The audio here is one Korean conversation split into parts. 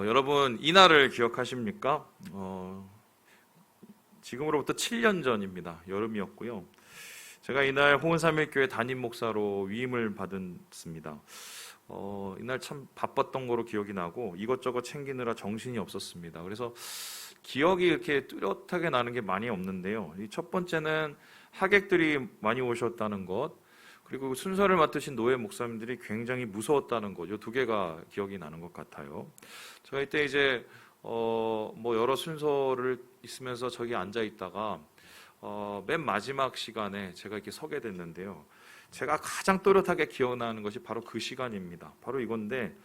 여러분 이날을 기억하십니까? 지금으로부터 7년 전입니다. 여름이었고요. 제가 이날 호은삼일교회 담임 목사로 위임을 받았습니다. 이날 참 바빴던 거로 기억이 나고 이것저것 챙기느라 정신이 없었습니다. 그래서 기억이 이렇게 뚜렷하게 나는 게 많이 없는데요. 이 첫 번째는 하객들이 많이 오셨다는 것, 그리고 순서를 맡으신 노예 목사님들이 굉장히 무서웠다는 것, 이 두 개가 기억이 나는 것 같아요. 제가 이때 이제 여러 순서를 있으면서 저기 앉아 있다가 맨 마지막 시간에 제가 이렇게 서게 됐는데요. 제가 가장 또렷하게 기억나는 것이 바로 그 시간입니다. 바로 이건데,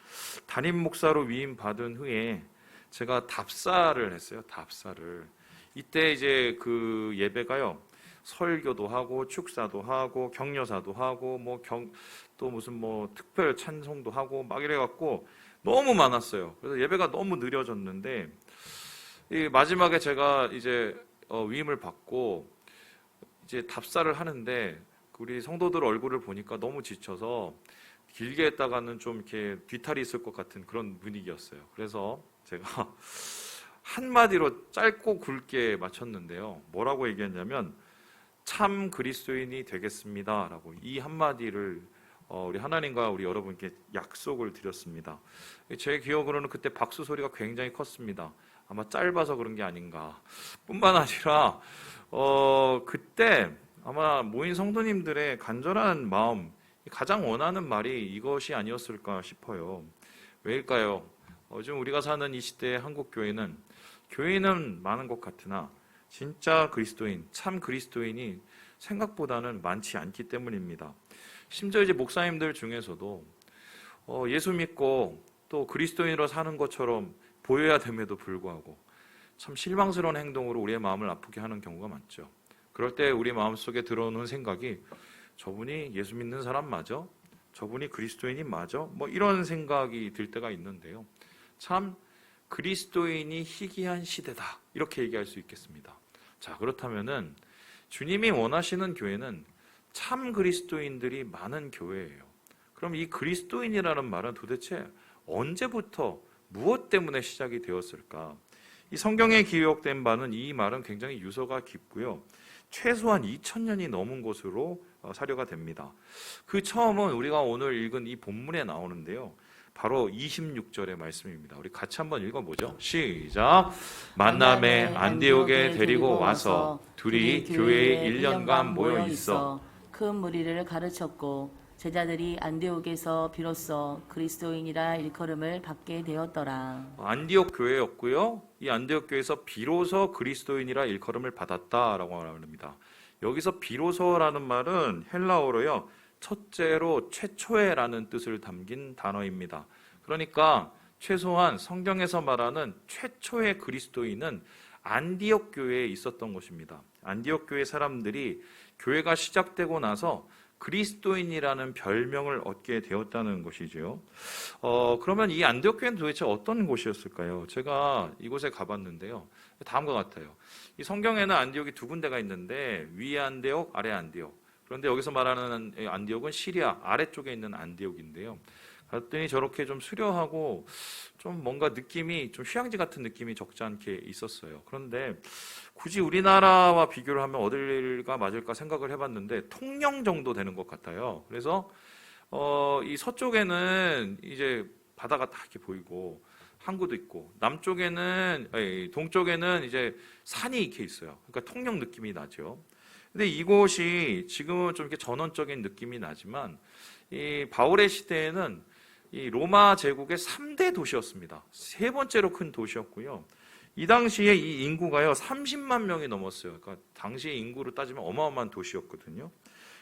담임 목사로 위임 받은 후에 제가 답사를 했어요. 답사를. 이때 이제 그 예배가요, 설교도 하고 축사도 하고 격려사도 하고 또 무슨 특별 찬송도 하고 막 이래갖고 너무 많았어요. 그래서 예배가 너무 느려졌는데, 이 마지막에 제가 이제 위임을 받고 이제 답사를 하는데 우리 성도들 얼굴을 보니까 너무 지쳐서 길게 했다가는 좀 이렇게 뒤탈이 있을 것 같은 그런 분위기였어요. 그래서 제가 한마디로 짧고 굵게 마쳤는데요. 뭐라고 얘기했냐면, 참 그리스도인이 되겠습니다 라고 이 한마디를 우리 하나님과 우리 여러분께 약속을 드렸습니다. 제 기억으로는 그때 박수 소리가 굉장히 컸습니다. 아마 짧아서 그런 게 아닌가. 뿐만 아니라 그때 아마 모인 성도님들의 간절한 마음, 가장 원하는 말이 이것이 아니었을까 싶어요. 왜일까요? 요즘 우리가 사는 이 시대의 한국 교회는 많은 것 같으나 진짜 그리스도인, 참 그리스도인이 생각보다는 많지 않기 때문입니다. 심지어 이제 목사님들 중에서도 예수 믿고 또 그리스도인으로 사는 것처럼 보여야 됨에도 불구하고 참 실망스러운 행동으로 우리의 마음을 아프게 하는 경우가 많죠. 그럴 때 우리 마음속에 들어오는 생각이, 저분이 예수 믿는 사람 맞아? 저분이 그리스도인이 맞아? 이런 생각이 들 때가 있는데요. 참 그리스도인이 희귀한 시대다, 이렇게 얘기할 수 있겠습니다. 자, 그렇다면은 주님이 원하시는 교회는 참 그리스도인들이 많은 교회예요. 그럼 이 그리스도인이라는 말은 도대체 언제부터 무엇 때문에 시작이 되었을까? 이 성경에 기록된 바는 이 말은 굉장히 유서가 깊고요. 최소한 2000년이 넘은 것으로 사료가 됩니다. 그 처음은 우리가 오늘 읽은 이 본문에 나오는데요. 바로 26절의 말씀입니다. 우리 같이 한번 읽어보죠. 시작. 만남에 안디옥에 데리고 와서 둘이 교회에 1년간 모여 있어 큰 무리를 가르쳤고 제자들이 안디옥에서 비로소 그리스도인이라 일컬음을 받게 되었더라. 안디옥 교회였고요. 이 안디옥 교회에서 비로소 그리스도인이라 일컬음을 받았다라고 말합니다. 여기서 비로소라는 말은 헬라어로요, 첫째로 최초에라는 뜻을 담긴 단어입니다. 그러니까 최소한 성경에서 말하는 최초의 그리스도인은 안디옥 교회에 있었던 것입니다. 안디옥 교회 사람들이 교회가 시작되고 나서 그리스도인이라는 별명을 얻게 되었다는 것이죠. 그러면 이 안디옥 교회는 도대체 어떤 곳이었을까요? 제가 이곳에 가봤는데요. 다음과 같아요. 이 성경에는 안디옥이 두 군데가 있는데, 위에 안디옥, 아래 안디옥. 그런데 여기서 말하는 안디옥은 시리아 아래쪽에 있는 안디옥인데요. 갔더니 저렇게 좀 수려하고 좀 뭔가 느낌이 좀 휴양지 같은 느낌이 적지 않게 있었어요. 그런데 굳이 우리나라와 비교를 하면 어딜가 맞을까 생각을 해봤는데 통영 정도 되는 것 같아요. 그래서 이 서쪽에는 이제 바다가 다 이렇게 보이고 항구도 있고, 동쪽에는 이제 산이 이렇게 있어요. 그러니까 통영 느낌이 나죠. 근데 이곳이 지금은 좀 이렇게 전원적인 느낌이 나지만, 이 바울의 시대에는 이 로마 제국의 3대 도시였습니다. 세 번째로 큰 도시였고요. 이 당시에 이 인구가요 30만 명이 넘었어요. 그러니까 당시 인구로 따지면 어마어마한 도시였거든요.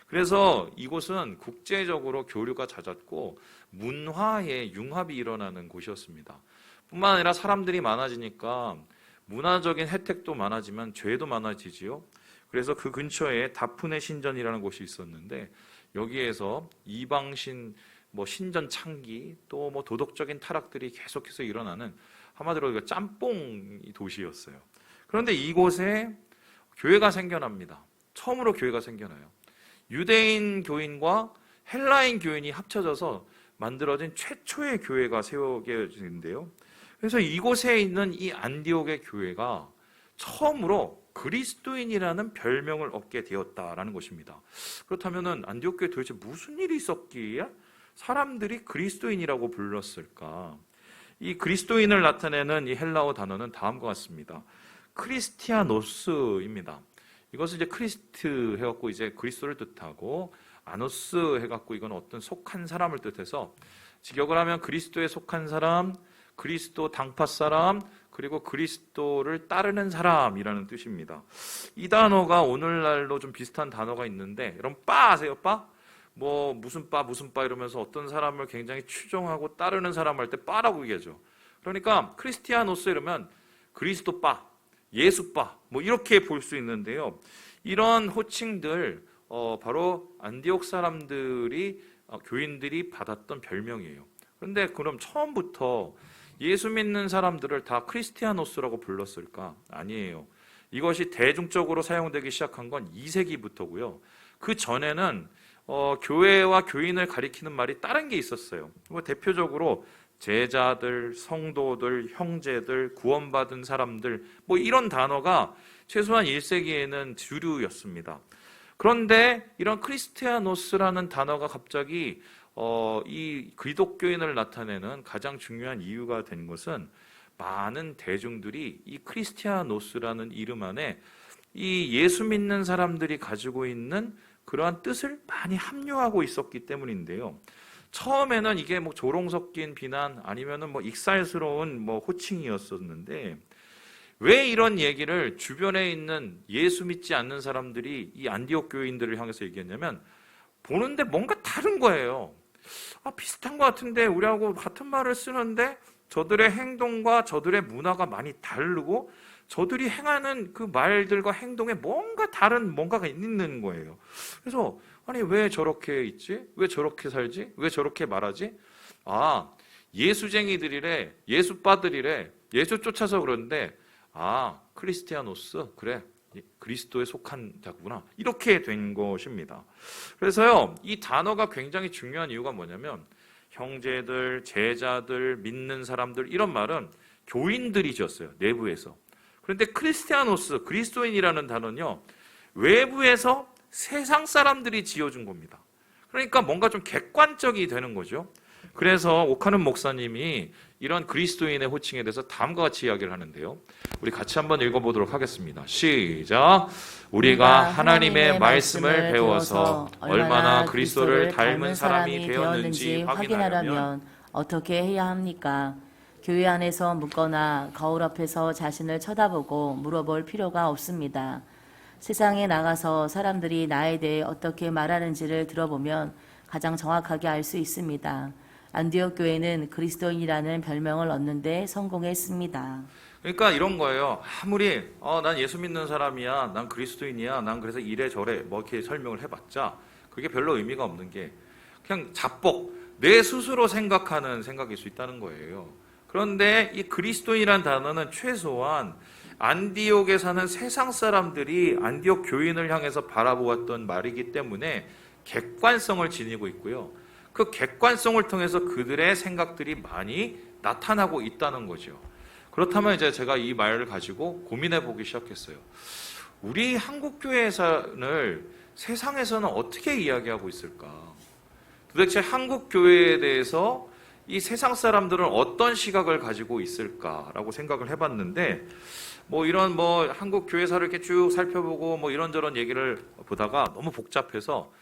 그래서 이곳은 국제적으로 교류가 잦았고 문화의 융합이 일어나는 곳이었습니다. 뿐만 아니라 사람들이 많아지니까 문화적인 혜택도 많아지면 죄도 많아지지요. 그래서 그 근처에 다프네 신전이라는 곳이 있었는데, 여기에서 이방신 신전 창기, 또 도덕적인 타락들이 계속해서 일어나는, 한마디로 짬뽕 도시였어요. 그런데 이곳에 교회가 생겨납니다. 처음으로 교회가 생겨나요. 유대인 교인과 헬라인 교인이 합쳐져서 만들어진 최초의 교회가 세워지는데요. 그래서 이곳에 있는 이 안디옥의 교회가 처음으로 그리스도인이라는 별명을 얻게 되었다라는 것입니다. 그렇다면 안디옥 교회 도대체 무슨 일이 있었기에 사람들이 그리스도인이라고 불렀을까? 이 그리스도인을 나타내는 이 헬라어 단어는 다음과 같습니다. 크리스티아노스입니다. 이것을 이제 크리스트 해갖고 이제 그리스도를 뜻하고, 아노스 해갖고 이건 어떤 속한 사람을 뜻해서 직역을 하면 그리스도에 속한 사람, 그리스도 당파 사람, 그리고 그리스도를 따르는 사람이라는 뜻입니다. 이 단어가 오늘날로 좀 비슷한 단어가 있는데, 여러분 빠 아세요? 빠? 뭐 무슨 빠 이러면서 어떤 사람을 굉장히 추종하고 따르는 사람 할 때 빠라고 얘기하죠. 그러니까 크리스티아노스 이러면 그리스도 빠, 예수 빠, 뭐 이렇게 볼 수 있는데요. 이런 호칭들 바로 안디옥 사람들이 교인들이 받았던 별명이에요. 그런데 그럼 처음부터 예수 믿는 사람들을 다 크리스티아노스라고 불렀을까? 아니에요. 이것이 대중적으로 사용되기 시작한 건 2세기부터고요. 그 전에는 교회와 교인을 가리키는 말이 다른 게 있었어요. 뭐 대표적으로 제자들, 성도들, 형제들, 구원받은 사람들, 뭐 이런 단어가 최소한 1세기에는 주류였습니다. 그런데 이런 크리스티아노스라는 단어가 갑자기 이 기독교인을 나타내는 가장 중요한 이유가 된 것은, 많은 대중들이 이 크리스티아노스라는 이름 안에 이 예수 믿는 사람들이 가지고 있는 그러한 뜻을 많이 함유하고 있었기 때문인데요. 처음에는 이게 뭐 조롱 섞인 비난 아니면은 뭐 익살스러운 뭐 호칭이었었는데, 왜 이런 얘기를 주변에 있는 예수 믿지 않는 사람들이 이 안디옥 교인들을 향해서 얘기했냐면, 보는데 뭔가 다른 거예요. 비슷한 것 같은데 우리하고 같은 말을 쓰는데 저들의 행동과 저들의 문화가 많이 다르고 저들이 행하는 그 말들과 행동에 뭔가 다른 뭔가가 있는 거예요. 그래서 아니 왜 저렇게 있지? 왜 저렇게 살지? 왜 저렇게 말하지? 예수쟁이들이래, 예수빠들이래, 예수 쫓아서 그러는데 크리스티아노스, 그래, 그리스도에 속한 자구나, 이렇게 된 것입니다. 그래서요, 이 단어가 굉장히 중요한 이유가 뭐냐면, 형제들, 제자들, 믿는 사람들, 이런 말은 교인들이 지었어요, 내부에서. 그런데 크리스티아노스, 그리스도인이라는 단어는요, 외부에서 세상 사람들이 지어준 겁니다. 그러니까 뭔가 좀 객관적이 되는 거죠. 그래서 오카는 목사님이 이런 그리스도인의 호칭에 대해서 다음과 같이 이야기를 하는데요. 우리 같이 한번 읽어보도록 하겠습니다. 시작! 우리가 하나님의 말씀을 배워서 얼마나 그리스도를 닮은 사람이 되었는지 확인하려면 어떻게 해야 합니까? 교회 안에서 묻거나 거울 앞에서 자신을 쳐다보고 물어볼 필요가 없습니다. 세상에 나가서 사람들이 나에 대해 어떻게 말하는지를 들어보면 가장 정확하게 알 수 있습니다. 안디옥 교회는 그리스도인이라는 별명을 얻는데 성공했습니다. 그러니까 이런 거예요. 아무리 난 예수 믿는 사람이야, 난 그리스도인이야, 난 그래서 이래저래 뭐 이렇게 설명을 해봤자 그게 별로 의미가 없는 게 그냥 자뻑, 내 스스로 생각하는 생각일 수 있다는 거예요. 그런데 이 그리스도인이라는 단어는 최소한 안디옥에 사는 세상 사람들이 안디옥 교인을 향해서 바라보았던 말이기 때문에 객관성을 지니고 있고요. 그 객관성을 통해서 그들의 생각들이 많이 나타나고 있다는 거죠. 그렇다면 이제 제가 이 말을 가지고 고민해 보기 시작했어요. 우리 한국 교회를 세상에서는 어떻게 이야기하고 있을까? 도대체 한국 교회에 대해서 이 세상 사람들은 어떤 시각을 가지고 있을까라고 생각을 해봤는데, 이런 한국 교회사를 이렇게 쭉 살펴보고 이런저런 얘기를 보다가 너무 복잡해서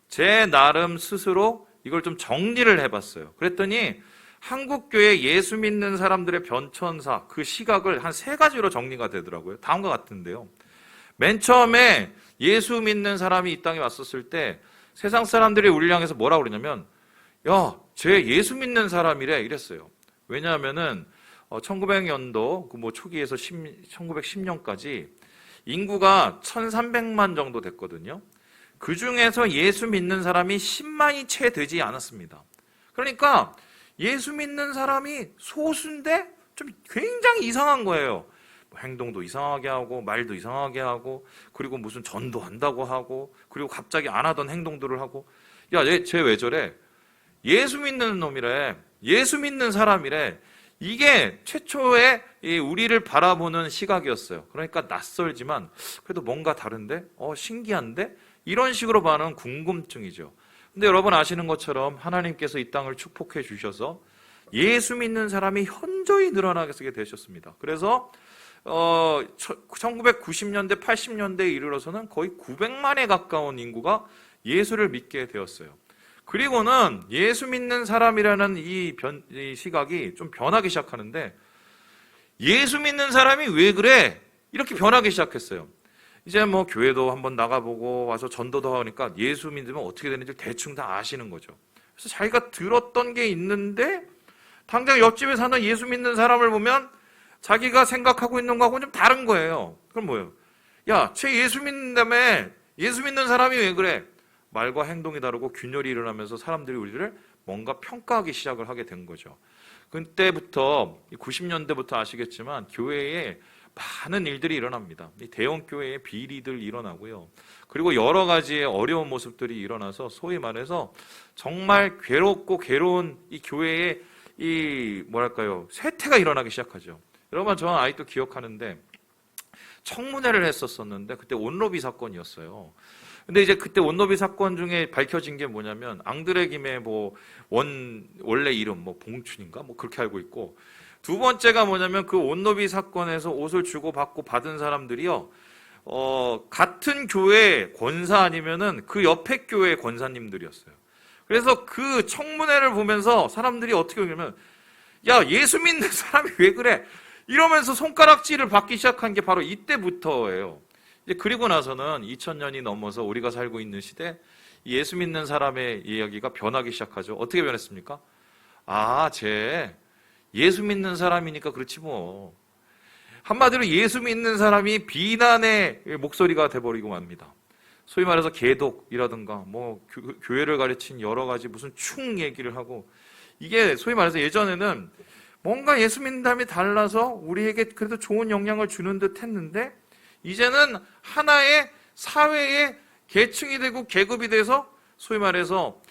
제 나름 스스로 이걸 좀 정리를 해봤어요. 그랬더니 한국 교회 예수 믿는 사람들의 변천사, 그 시각을 한 3가지로 정리가 되더라고요. 다음과 같은데요. 맨 처음에 예수 믿는 사람이 이 땅에 왔었을 때 세상 사람들이 우리를 향해서 뭐라고 그러냐면, 야, 쟤 예수 믿는 사람이래, 이랬어요. 왜냐하면은 1900년도 초기에서 1910년까지 인구가 1300만 정도 됐거든요. 그 중에서 예수 믿는 사람이 10만이 채 되지 않았습니다. 그러니까 예수 믿는 사람이 소수인데 좀 굉장히 이상한 거예요. 행동도 이상하게 하고 말도 이상하게 하고 그리고 무슨 전도한다고 하고 그리고 갑자기 안 하던 행동들을 하고, 야, 쟤 왜 저래? 예수 믿는 놈이래. 예수 믿는 사람이래. 이게 최초의 이 우리를 바라보는 시각이었어요. 그러니까 낯설지만 그래도 뭔가 다른데? 신기한데? 이런 식으로 봐는 궁금증이죠. 근데 여러분 아시는 것처럼 하나님께서 이 땅을 축복해 주셔서 예수 믿는 사람이 현저히 늘어나게 되셨습니다. 그래서 1990년대, 80년대에 이르러서는 거의 900만에 가까운 인구가 예수를 믿게 되었어요. 그리고는 예수 믿는 사람이라는 이 시각이 좀 변하기 시작하는데, 예수 믿는 사람이 왜 그래? 이렇게 변하기 시작했어요. 이제 뭐 교회도 한번 나가보고 와서 전도도 하니까 예수 믿으면 어떻게 되는지 대충 다 아시는 거죠. 그래서 자기가 들었던 게 있는데 당장 옆집에 사는 예수 믿는 사람을 보면 자기가 생각하고 있는 거하고는 좀 다른 거예요. 그럼 뭐예요? 야, 쟤 예수 믿는다며. 예수 믿는 사람이 왜 그래? 말과 행동이 다르고 균열이 일어나면서 사람들이 우리를 뭔가 평가하기 시작을 하게 된 거죠. 그때부터 90년대부터 아시겠지만 교회에 많은 일들이 일어납니다. 대형 교회에 비리들 일어나고요. 그리고 여러 가지의 어려운 모습들이 일어나서 소위 말해서 정말 괴롭고 괴로운 이 교회에 이 뭐랄까요, 쇠퇴가 일어나기 시작하죠. 여러분, 저는 아직도 기억하는데 청문회를 했었는데 그때 온로비 사건이었어요. 근데 이제 그때 온로비 사건 중에 밝혀진 게 뭐냐면 앙드레 김의 원래 이름 봉춘인가 그렇게 알고 있고, 두 번째가 뭐냐면 그 온로비 사건에서 옷을 주고 받고 받은 사람들이요, 같은 교회 권사 아니면은 그 옆에 교회 권사님들이었어요. 그래서 그 청문회를 보면서 사람들이 어떻게 그러냐면, 야, 예수 믿는 사람이 왜 그래? 이러면서 손가락질을 받기 시작한 게 바로 이때부터예요. 이제 그리고 나서는 2000년이 넘어서 우리가 살고 있는 시대, 예수 믿는 사람의 이야기가 변하기 시작하죠. 어떻게 변했습니까? 쟤 예수 믿는 사람이니까 그렇지 뭐. 한마디로 예수 믿는 사람이 비난의 목소리가 돼버리고 맙니다. 소위 말해서 개독이라든가 교회를 가르친 여러 가지 무슨 충 얘기를 하고, 이게 소위 말해서 예전에는 뭔가 예수 믿는 사람이 달라서 우리에게 그래도 좋은 영향을 주는 듯 했는데, 이제는 하나의 사회의 계층이 되고 계급이 돼서 소위 말해서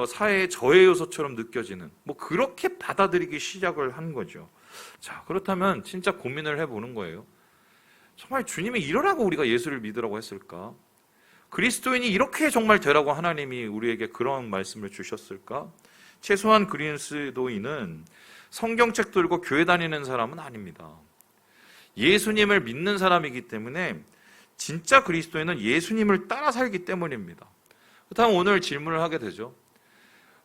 사회의 저해 요소처럼 느껴지는 그렇게 받아들이기 시작을 한 거죠. 자, 그렇다면 진짜 고민을 해보는 거예요. 정말 주님이 이러라고 우리가 예수를 믿으라고 했을까? 그리스도인이 이렇게 정말 되라고 하나님이 우리에게 그런 말씀을 주셨을까? 최소한 그리스도인은 성경책 들고 교회 다니는 사람은 아닙니다. 예수님을 믿는 사람이기 때문에 진짜 그리스도인은 예수님을 따라 살기 때문입니다. 그렇다면 오늘 질문을 하게 되죠.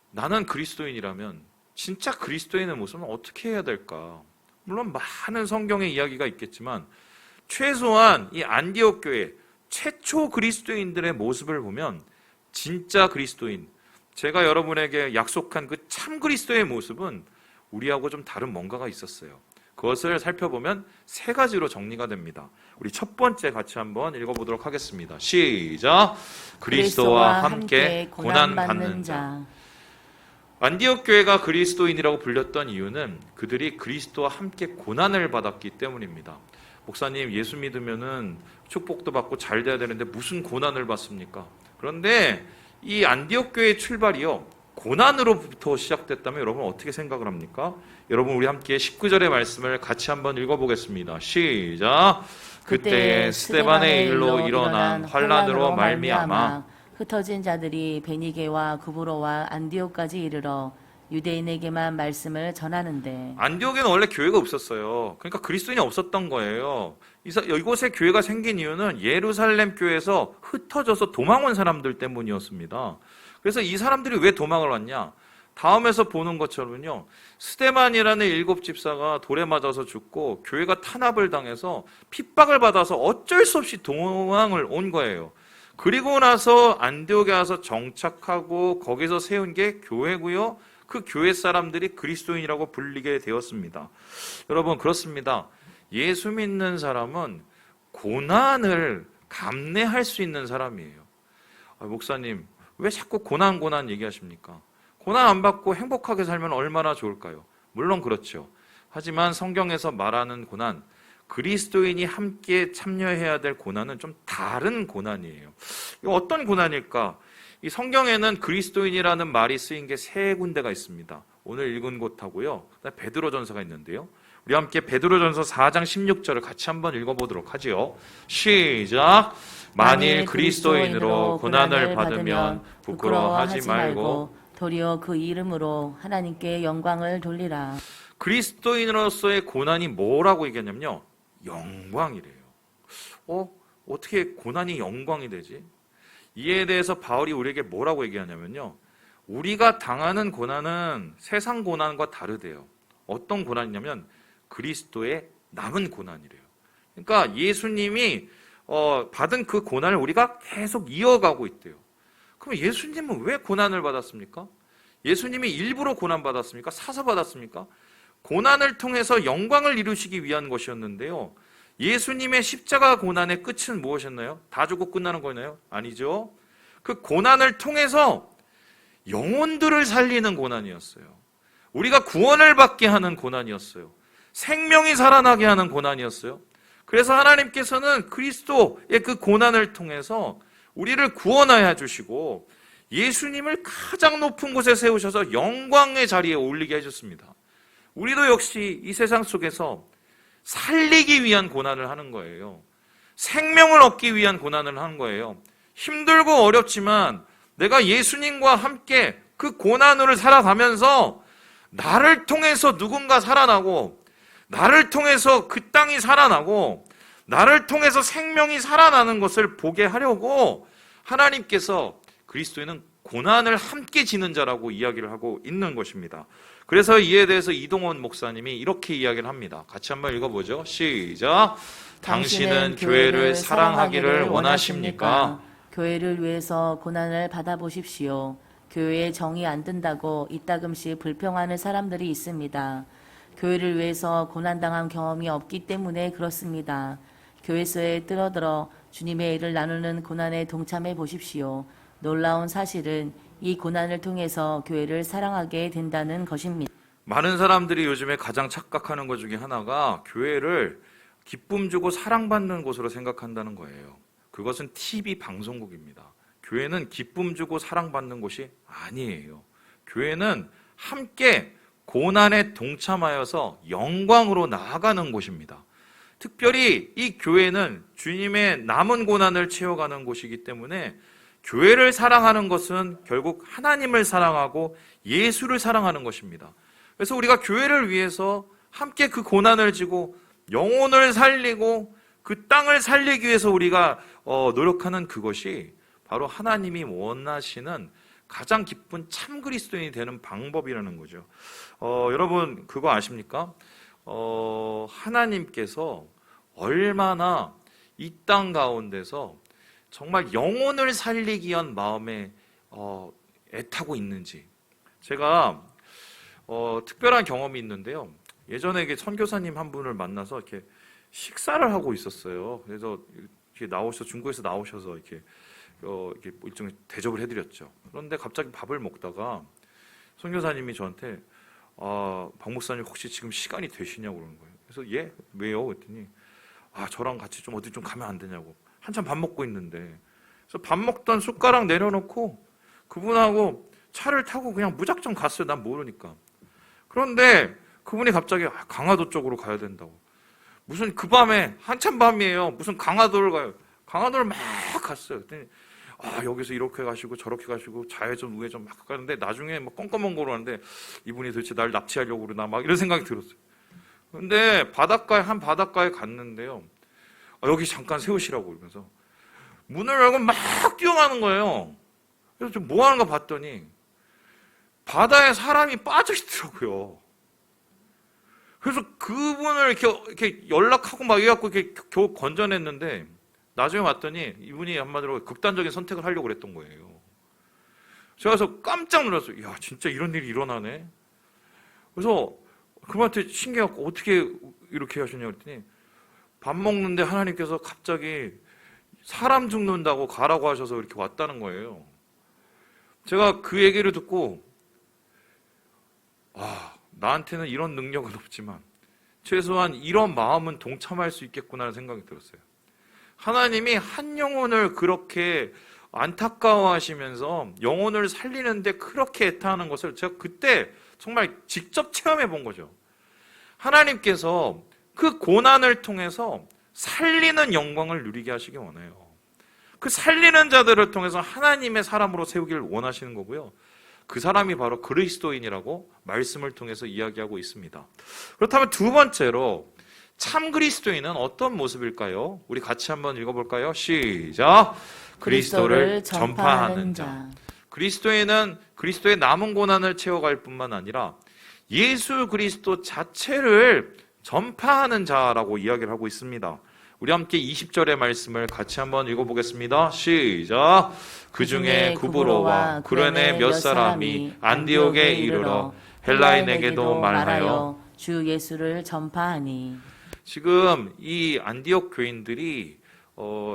나는 그리스도인이라면 진짜 그리스도인의 모습은 어떻게 해야 될까? 물론 많은 성경의 이야기가 있겠지만 최소한 이 안디옥 교회 최초 그리스도인들의 모습을 보면 진짜 그리스도인, 제가 여러분에게 약속한 그 참 그리스도의 모습은 우리하고 좀 다른 뭔가가 있었어요. 그것을 살펴보면 세 가지로 정리가 됩니다. 우리 첫 번째 같이 한번 읽어보도록 하겠습니다. 시작. 그리스도와 함께 고난받는 자. 안디옥 교회가 그리스도인이라고 불렸던 이유는 그들이 그리스도와 함께 고난을 받았기 때문입니다. 목사님, 예수 믿으면은 축복도 받고 잘 돼야 되는데 무슨 고난을 받습니까? 그런데 이 안디옥 교회의 출발이요, 고난으로부터 시작됐다면 여러분 어떻게 생각을 합니까? 여러분, 우리 함께 19절의 말씀을 같이 한번 읽어보겠습니다. 시작. 그때 스데반의 일로 일어난 환난으로 말미암아 흩어진 자들이 베니게와 구브로와 안디옥까지 이르러 유대인에게만 말씀을 전하는데, 안디옥에는 원래 교회가 없었어요. 그러니까 그리스도인이 없었던 거예요. 이곳에 교회가 생긴 이유는 예루살렘 교회에서 흩어져서 도망 온 사람들 때문이었습니다. 그래서 이 사람들이 왜 도망을 왔냐? 다음에서 보는 것처럼요, 스데반이라는 7집사가 돌에 맞아서 죽고 교회가 탄압을 당해서 핍박을 받아서 어쩔 수 없이 도망을 온 거예요. 그리고 나서 안디옥에 와서 정착하고 거기서 세운 게 교회고요. 그 교회 사람들이 그리스도인이라고 불리게 되었습니다. 여러분, 그렇습니다. 예수 믿는 사람은 고난을 감내할 수 있는 사람이에요. 목사님, 왜 자꾸 고난 얘기하십니까? 고난 안 받고 행복하게 살면 얼마나 좋을까요? 물론 그렇죠. 하지만 성경에서 말하는 고난, 그리스도인이 함께 참여해야 될 고난은 좀 다른 고난이에요. 이거 어떤 고난일까? 이 성경에는 그리스도인이라는 말이 쓰인 게 3군데가 있습니다. 오늘 읽은 곳하고요. 그다음에 베드로전서가 있는데요. 우리 함께 베드로전서 4장 16절을 같이 한번 읽어보도록 하지요. 시작. 만일 그리스도인으로 고난을 받으면 부끄러워하지 말고 도리어 그 이름으로 하나님께 영광을 돌리라. 그리스도인으로서의 고난이 뭐라고 얘기하냐면요. 영광이래요. 어떻게 고난이 영광이 되지? 이에 대해서 바울이 우리에게 뭐라고 얘기하냐면요. 우리가 당하는 고난은 세상 고난과 다르대요. 어떤 고난이냐면 그리스도의 남은 고난이래요. 그러니까 예수님이 받은 그 고난을 우리가 계속 이어가고 있대요. 그럼 예수님은 왜 고난을 받았습니까? 예수님이 일부러 고난 받았습니까? 사서 받았습니까? 고난을 통해서 영광을 이루시기 위한 것이었는데요. 예수님의 십자가 고난의 끝은 무엇이었나요? 다 죽고 끝나는 거였나요? 아니죠. 그 고난을 통해서 영혼들을 살리는 고난이었어요. 우리가 구원을 받게 하는 고난이었어요. 생명이 살아나게 하는 고난이었어요. 그래서 하나님께서는 그리스도의 그 고난을 통해서 우리를 구원하여 주시고 예수님을 가장 높은 곳에 세우셔서 영광의 자리에 올리게 해줬습니다. 우리도 역시 이 세상 속에서 살리기 위한 고난을 하는 거예요. 생명을 얻기 위한 고난을 하는 거예요. 힘들고 어렵지만 내가 예수님과 함께 그 고난을 살아가면서 나를 통해서 누군가 살아나고 나를 통해서 그 땅이 살아나고 나를 통해서 생명이 살아나는 것을 보게 하려고 하나님께서 그리스도에는 고난을 함께 지는 자라고 이야기를 하고 있는 것입니다. 그래서 이에 대해서 이동원 목사님이 이렇게 이야기를 합니다. 같이 한번 읽어보죠. 시작. 당신은 교회를 사랑하기를 원하십니까? 교회를 위해서 고난을 받아보십시오. 교회에 정이 안 든다고 이따금씩 불평하는 사람들이 있습니다. 교회를 위해서 고난당한 경험이 없기 때문에 그렇습니다. 교회소에 뛰어들어 주님의 일을 나누는 고난에 동참해 보십시오. 놀라운 사실은 이 고난을 통해서 교회를 사랑하게 된다는 것입니다. 많은 사람들이 요즘에 가장 착각하는 것 중에 하나가 교회를 기쁨 주고 사랑받는 곳으로 생각한다는 거예요. 그것은 TV 방송국입니다. 교회는 기쁨 주고 사랑받는 곳이 아니에요. 교회는 함께 고난에 동참하여서 영광으로 나아가는 곳입니다. 특별히 이 교회는 주님의 남은 고난을 채워가는 곳이기 때문에 교회를 사랑하는 것은 결국 하나님을 사랑하고 예수를 사랑하는 것입니다. 그래서 우리가 교회를 위해서 함께 그 고난을 지고 영혼을 살리고 그 땅을 살리기 위해서 우리가 노력하는 그것이 바로 하나님이 원하시는 가장 기쁜 참 그리스도인이 되는 방법이라는 거죠. 여러분 그거 아십니까? 하나님께서 얼마나 이 땅 가운데서 정말 영혼을 살리기 위한 마음에 애타고 있는지. 제가 특별한 경험이 있는데요. 예전에 이게 선교사님 한 분을 만나서 이렇게 식사를 하고 있었어요. 그래서 이렇게 중국에서 나오셔서 이렇게 일종의 대접을 해드렸죠. 그런데 갑자기 밥을 먹다가 선교사님이 저한테 박 목사님 혹시 지금 시간이 되시냐고 그러는 거예요. 그래서 예? 왜요? 그랬더니 저랑 같이 좀 어디 좀 가면 안 되냐고. 한참 밥 먹고 있는데. 그래서 밥 먹던 숟가락 내려놓고 그분하고 차를 타고 그냥 무작정 갔어요. 난 모르니까. 그런데 그분이 갑자기 강화도 쪽으로 가야 된다고. 무슨 그 밤에 한참 밤이에요. 무슨 강화도를 가요. 강화도를 막 갔어요. 그랬더니 여기서 이렇게 가시고 저렇게 가시고 좌회전 우회전 막 가는데 나중에 막 껌껌한 거로 하는데 이분이 도대체 날 납치하려고 그러나 막 이런 생각이 들었어요. 근데 한 바닷가에 갔는데요. 여기 잠깐 세우시라고 그러면서 문을 열고 막 뛰어가는 거예요. 그래서 좀 뭐 하는가 봤더니 바다에 사람이 빠져 있더라고요. 그래서 그분을 이렇게 연락하고 막 이래갖고 이렇게 겨우 건져냈는데 나중에 왔더니 이분이 한마디로 극단적인 선택을 하려고 그랬던 거예요. 제가 그래서 깜짝 놀랐어요. 야, 진짜 이런 일이 일어나네. 그래서 그분한테 신기해갖고 어떻게 이렇게 하셨냐고 그랬더니 밥 먹는데 하나님께서 갑자기 사람 죽는다고 가라고 하셔서 이렇게 왔다는 거예요. 제가 그 얘기를 듣고 나한테는 이런 능력은 없지만 최소한 이런 마음은 동참할 수 있겠구나라는 생각이 들었어요. 하나님이 한 영혼을 그렇게 안타까워하시면서 영혼을 살리는데 그렇게 애타하는 것을 제가 그때 정말 직접 체험해 본 거죠. 하나님께서 그 고난을 통해서 살리는 영광을 누리게 하시기 원해요. 그 살리는 자들을 통해서 하나님의 사람으로 세우기를 원하시는 거고요. 그 사람이 바로 그리스도인이라고 말씀을 통해서 이야기하고 있습니다. 그렇다면 두 번째로 참 그리스도인은 어떤 모습일까요? 우리 같이 한번 읽어볼까요? 시작! 그리스도를 전파하는 자. 그리스도인은 그리스도의 남은 고난을 채워갈 뿐만 아니라 예수 그리스도 자체를 전파하는 자라고 이야기를 하고 있습니다. 우리 함께 20절의 말씀을 같이 한번 읽어보겠습니다. 시작! 그 중에 구브로와 구레네 몇 사람이 안디옥에 이르러 헬라인에게도 말하여 주 예수를 전파하니. 지금 이 안디옥 교인들이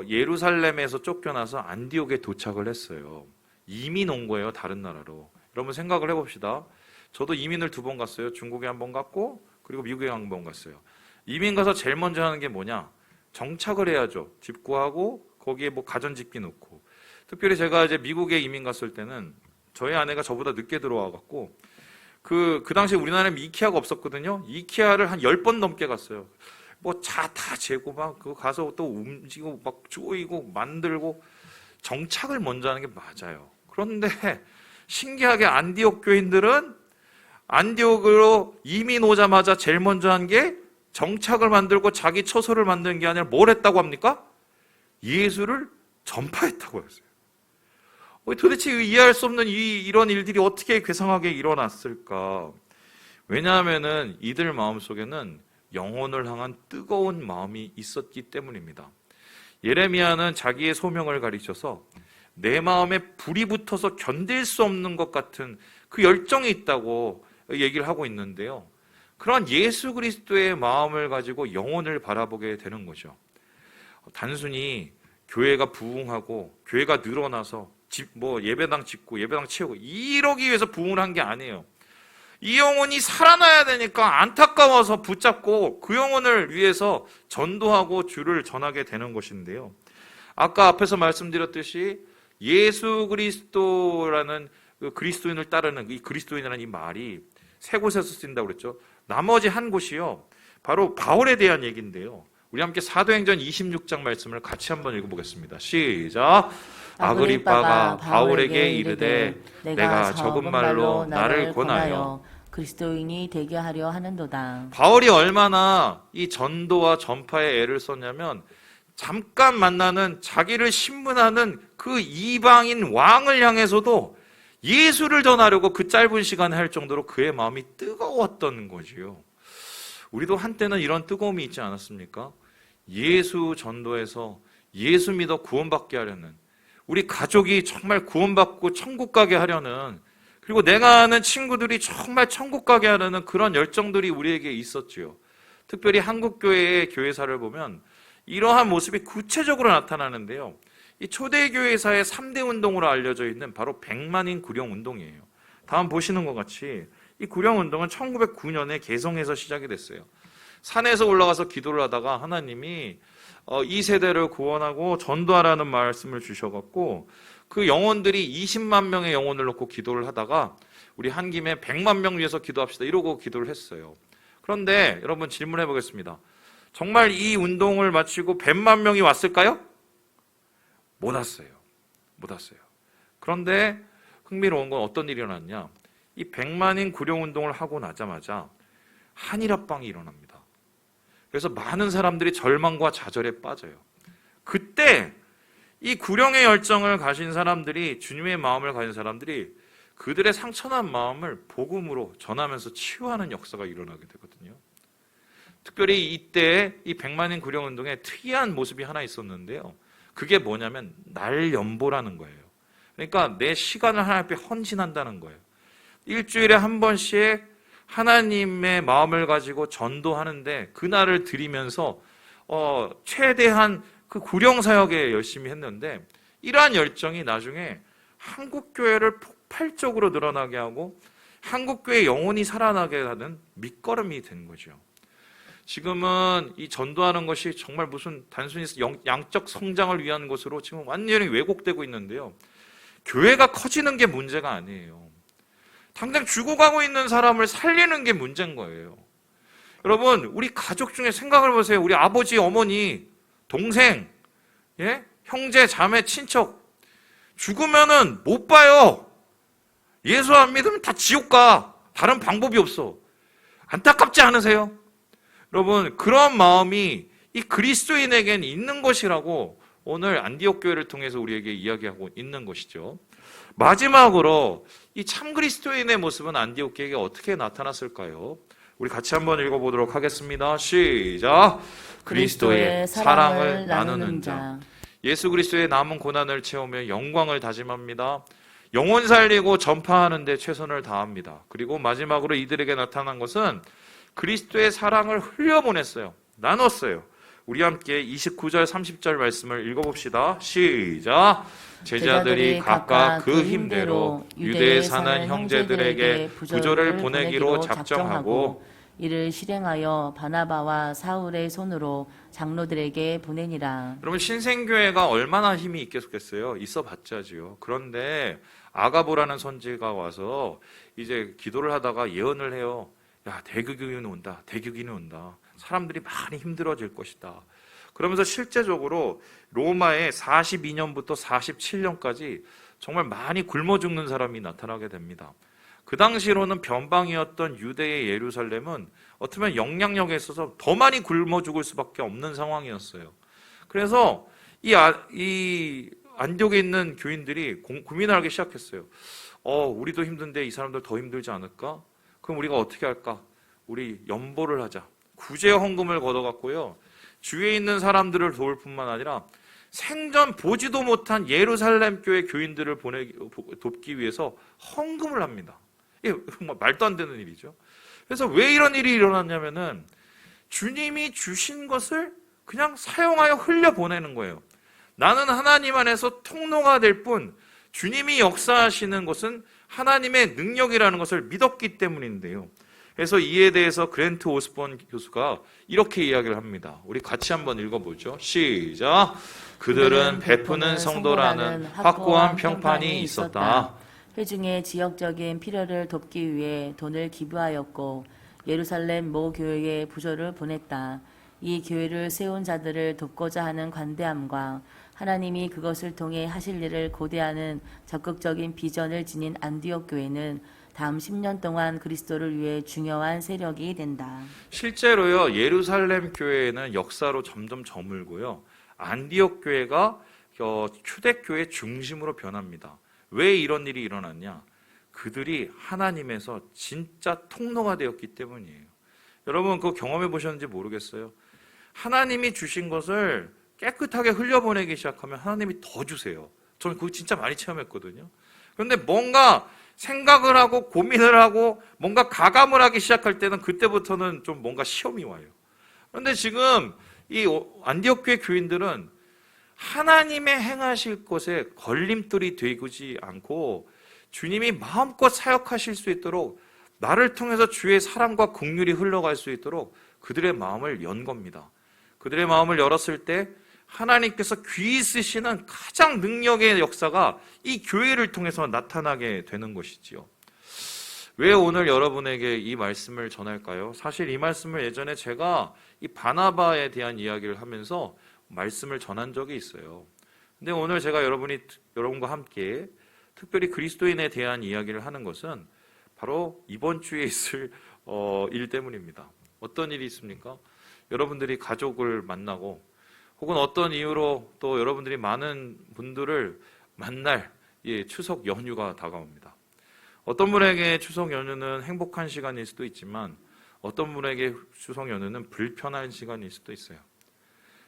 예루살렘에서 쫓겨나서 안디옥에 도착을 했어요. 이민 온 거예요, 다른 나라로. 여러분 생각을 해봅시다. 저도 이민을 2번 갔어요. 중국에 1번 갔고 그리고 미국에 1번 갔어요. 이민 가서 제일 먼저 하는 게 뭐냐? 정착을 해야죠. 집 구하고 거기에 뭐 가전집기 넣고. 특별히 제가 이제 미국에 이민 갔을 때는 저희 아내가 저보다 늦게 들어와 갖고 그 당시에 우리나라에 이케아가 없었거든요. 이케아를 한 10번 넘게 갔어요. 뭐 차 다 재고 막 그거 가서 또 움직이고 막 조이고 만들고 정착을 먼저 하는 게 맞아요. 그런데 신기하게 안디옥 교인들은 안디옥으로 이민 오자마자 제일 먼저 한 게 정착을 만들고 자기 처소를 만드는 게 아니라 뭘 했다고 합니까? 예수를 전파했다고 했어요. 도대체 이해할 수 없는 이런 일들이 어떻게 괴상하게 일어났을까? 왜냐하면은 이들 마음속에는 영혼을 향한 뜨거운 마음이 있었기 때문입니다. 예레미야는 자기의 소명을 가리켜서 내 마음에 불이 붙어서 견딜 수 없는 것 같은 그 열정이 있다고 얘기를 하고 있는데요. 그런 예수 그리스도의 마음을 가지고 영혼을 바라보게 되는 거죠. 단순히 교회가 부흥하고 교회가 늘어나서 예배당 짓고 예배당 채우고 이러기 위해서 부흥을 한 게 아니에요. 이 영혼이 살아나야 되니까 안타까워서 붙잡고 그 영혼을 위해서 전도하고 주를 전하게 되는 것인데요. 아까 앞에서 말씀드렸듯이 예수 그리스도라는 그 그리스도인을 따르는 이 그리스도인이라는 이 말이 세 곳에서 쓰인다고 그랬죠. 나머지 한 곳이요. 바로 바울에 대한 얘기인데요. 우리 함께 사도행전 26장 말씀을 같이 한번 읽어보겠습니다. 시작! 아그리빠가 바울에게 이르되 내가 적은 말로 나를 권하여 그리스도인이 되게 하려 하는도다. 바울이 얼마나 이 전도와 전파에 애를 썼냐면 잠깐 만나는 자기를 신문하는 그 이방인 왕을 향해서도 예수를 전하려고 그 짧은 시간에 할 정도로 그의 마음이 뜨거웠던 거지요. 우리도 한때는 이런 뜨거움이 있지 않았습니까? 예수 전도에서 예수 믿어 구원받게 하려는, 우리 가족이 정말 구원받고 천국 가게 하려는, 그리고 내가 아는 친구들이 정말 천국 가게 하려는 그런 열정들이 우리에게 있었지요. 특별히 한국교회의 교회사를 보면 이러한 모습이 구체적으로 나타나는데요. 이 초대교회사의 3대 운동으로 알려져 있는 바로 백만인 구령운동이에요. 다음 보시는 것 같이 이 구령운동은 1909년에 개성에서 시작이 됐어요. 산에서 올라가서 기도를 하다가 하나님이 이 세대를 구원하고 전도하라는 말씀을 주셔갖고 그 영혼들이 20만 명의 영혼을 놓고 기도를 하다가 우리 한 김에 100만 명 위해서 기도합시다 이러고 기도를 했어요. 그런데 여러분 질문해 보겠습니다. 정말 이 운동을 마치고 100만 명이 왔을까요? 못 왔어요. 못 왔어요. 그런데 흥미로운 건 어떤 일이 일어났냐? 이 100만인 구령운동을 하고 나자마자 한일합방이 일어납니다. 그래서 많은 사람들이 절망과 좌절에 빠져요. 그때 이 구령의 열정을 가진 사람들이, 주님의 마음을 가진 사람들이 그들의 상처난 마음을 복음으로 전하면서 치유하는 역사가 일어나게 되거든요. 특별히 이때 이 100만인 구령운동에 특이한 모습이 하나 있었는데요. 그게 뭐냐면 날연보라는 거예요. 그러니까 내 시간을 하나님 앞에 헌신한다는 거예요. 일주일에 한 번씩 하나님의 마음을 가지고 전도하는데 그날을 드리면서 최대한 그 구령사역에 열심히 했는데, 이러한 열정이 나중에 한국교회를 폭발적으로 늘어나게 하고 한국교회 영혼이 살아나게 하는 밑거름이 된 거죠. 지금은 이 전도하는 것이 정말 무슨 단순히 양적 성장을 위한 것으로 지금 완전히 왜곡되고 있는데요. 교회가 커지는 게 문제가 아니에요. 당장 죽어가고 있는 사람을 살리는 게 문제인 거예요. 여러분, 우리 가족 중에 생각을 보세요. 우리 아버지, 어머니, 동생, 예? 형제, 자매, 친척 죽으면은 못 봐요. 예수 안 믿으면 다 지옥 가. 다른 방법이 없어. 안타깝지 않으세요? 여러분, 그런 마음이 이 그리스도인에겐 있는 것이라고 오늘 안디옥 교회를 통해서 우리에게 이야기하고 있는 것이죠. 마지막으로 이 참 그리스도인의 모습은 안디옥 교회에 어떻게 나타났을까요? 우리 같이 한번 읽어보도록 하겠습니다. 시작. 그리스도의 사랑을 나누는 자. 예수 그리스도의 남은 고난을 채우며 영광을 다짐합니다. 영혼 살리고 전파하는 데 최선을 다합니다. 그리고 마지막으로 이들에게 나타난 것은 그리스도의 사랑을 흘려보냈어요. 나눴어요. 우리 함께 29절 30절 말씀을 읽어봅시다. 시작. 제자들이 각각 그 힘대로 유대에 사는 형제들에게 부조를 보내기로 작정하고 이를 실행하여 바나바와 사울의 손으로 장로들에게 보내니라. 여러분, 신생교회가 얼마나 힘이 있겠어요? 있어 봤자지요. 그런데 아가보라는 선지가 와서 이제 기도를 하다가 예언을 해요. 야, 대교기는 온다. 대교기는 온다. 사람들이 많이 힘들어질 것이다. 그러면서 실제적으로 로마에 42년부터 47년까지 정말 많이 굶어 죽는 사람이 나타나게 됩니다. 그 당시로는 변방이었던 유대의 예루살렘은 어쩌면 영향력에 있어서 더 많이 굶어 죽을 수밖에 없는 상황이었어요. 그래서 이 안디옥에 있는 교인들이 고민을 하기 시작했어요. 우리도 힘든데 이 사람들 더 힘들지 않을까? 그럼 우리가 어떻게 할까? 우리 연보를 하자. 구제 헌금을 걷어갖고요. 주위에 있는 사람들을 도울 뿐만 아니라 생전 보지도 못한 예루살렘 교회 교인들을 돕기 위해서 헌금을 합니다. 이게 정말 말도 안 되는 일이죠. 그래서 왜 이런 일이 일어났냐면은 주님이 주신 것을 그냥 사용하여 흘려보내는 거예요. 나는 하나님 안에서 통로가 될 뿐 주님이 역사하시는 것은 하나님의 능력이라는 것을 믿었기 때문인데요. 그래서 이에 대해서 그랜트 오스본 교수가 이렇게 이야기를 합니다. 우리 같이 한번 읽어보죠. 시작. 그들은 베푸는 성도라는 확고한 평판이 있었다. 회중의 지역적인 필요를 돕기 위해 돈을 기부하였고 예루살렘 모 교회에 부조를 보냈다. 이 교회를 세운 자들을 돕고자 하는 관대함과 하나님이 그것을 통해 하실 일을 고대하는 적극적인 비전을 지닌 안디옥 교회는 다음 10년 동안 그리스도를 위해 중요한 세력이 된다. 실제로요, 예루살렘 교회는 역사로 점점 저물고요. 안디옥 교회가 초대교회 중심으로 변합니다. 왜 이런 일이 일어났냐? 그들이 하나님에서 진짜 통로가 되었기 때문이에요. 여러분, 그거 경험해 보셨는지 모르겠어요. 하나님이 주신 것을 깨끗하게 흘려보내기 시작하면 하나님이 더 주세요. 저는 그거 진짜 많이 체험했거든요. 그런데 뭔가 생각을 하고 고민을 하고 뭔가 가감을 하기 시작할 때는 그때부터는 좀 뭔가 시험이 와요. 그런데 지금 이 안디옥 교회 교인들은 하나님의 행하실 것에 걸림돌이 되지 않고 주님이 마음껏 사역하실 수 있도록 나를 통해서 주의 사랑과 긍휼이 흘러갈 수 있도록 그들의 마음을 연 겁니다. 그들의 마음을 열었을 때 하나님께서 귀히 쓰시는 가장 능력의 역사가 이 교회를 통해서 나타나게 되는 것이지요. 왜 오늘 여러분에게 이 말씀을 전할까요? 사실 이 말씀을 예전에 제가 이 바나바에 대한 이야기를 하면서 말씀을 전한 적이 있어요. 근데 오늘 제가 여러분과 함께 특별히 그리스도인에 대한 이야기를 하는 것은 바로 이번 주에 있을 일 때문입니다. 어떤 일이 있습니까? 여러분들이 가족을 만나고 혹은 어떤 이유로 또 여러분들이 많은 분들을 만날 추석 연휴가 다가옵니다. 어떤 분에게 추석 연휴는 행복한 시간일 수도 있지만 어떤 분에게 추석 연휴는 불편한 시간일 수도 있어요.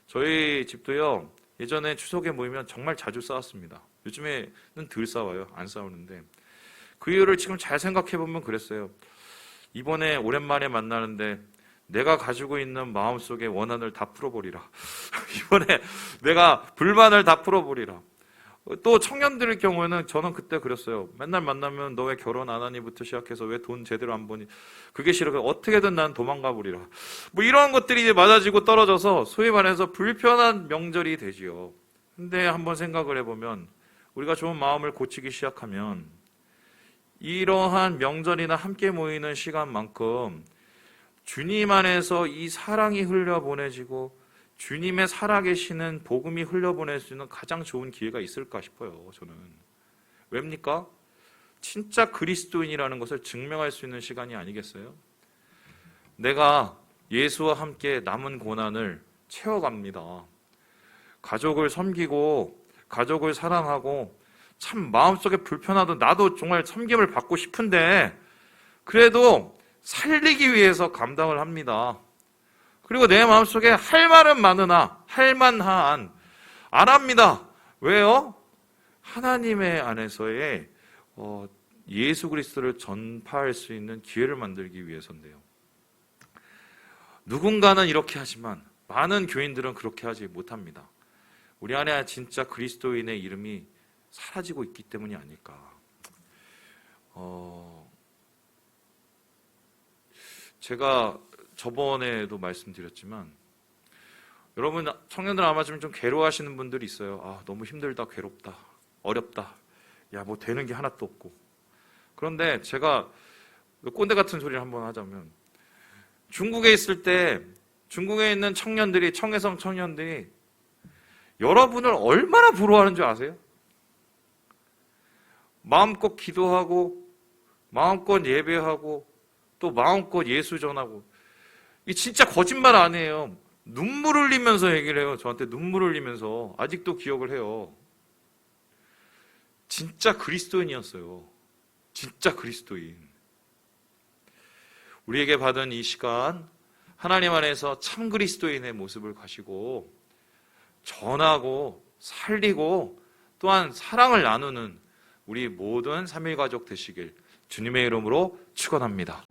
저희 집도요, 예전에 추석에 모이면 정말 자주 싸웠습니다. 요즘에는 덜 싸워요. 안 싸우는데. 그 이유를 지금 잘 생각해보면 그랬어요. 이번에 오랜만에 만나는데 내가 가지고 있는 마음속의 원한을 다 풀어버리라. 이번에 내가 불만을 다 풀어버리라. 또 청년들의 경우에는 저는 그때 그랬어요. 맨날 만나면 너 왜 결혼 안 하니부터 시작해서 왜 돈 제대로 안 버니, 그게 싫어. 어떻게든 난 도망가 버리라. 뭐 이런 것들이 이제 맞아지고 떨어져서 소위 말해서 불편한 명절이 되지요. 근데 한번 생각을 해보면 우리가 좋은 마음을 고치기 시작하면 이러한 명절이나 함께 모이는 시간만큼 주님 안에서 이 사랑이 흘려보내지고 주님의 살아계시는 복음이 흘려보낼 수 있는 가장 좋은 기회가 있을까 싶어요. 저는. 왜입니까? 진짜 그리스도인이라는 것을 증명할 수 있는 시간이 아니겠어요? 내가 예수와 함께 남은 고난을 채워갑니다. 가족을 섬기고 가족을 사랑하고 참 마음속에 불편하던 나도 정말 섬김을 받고 싶은데 그래도 살리기 위해서 감당을 합니다. 그리고 내 마음속에 할 말은 많으나 할 만한 안 합니다. 왜요? 하나님의 안에서의 예수 그리스도를 전파할 수 있는 기회를 만들기 위해서인데요. 누군가는 이렇게 하지만 많은 교인들은 그렇게 하지 못합니다. 우리 안에 진짜 그리스도인의 이름이 사라지고 있기 때문이 아닐까. 제가 저번에도 말씀드렸지만 여러분 청년들 아마 좀 괴로워하시는 분들이 있어요. 너무 힘들다, 괴롭다, 어렵다. 야, 뭐 되는 게 하나도 없고. 그런데 제가 꼰대 같은 소리를 한번 하자면 중국에 있을 때 중국에 있는 청년들이 청해성 청년들이 여러분을 얼마나 부러워하는 줄 아세요? 마음껏 기도하고 마음껏 예배하고 또 마음껏 예수 전하고 이 진짜 거짓말 아니에요. 눈물 흘리면서 얘기를 해요. 저한테 눈물 흘리면서 아직도 기억을 해요. 진짜 그리스도인이었어요. 진짜 그리스도인. 우리에게 받은 이 시간 하나님 안에서 참 그리스도인의 모습을 가지고 전하고 살리고 또한 사랑을 나누는 우리 모든 삼일가족 되시길 주님의 이름으로 축원합니다.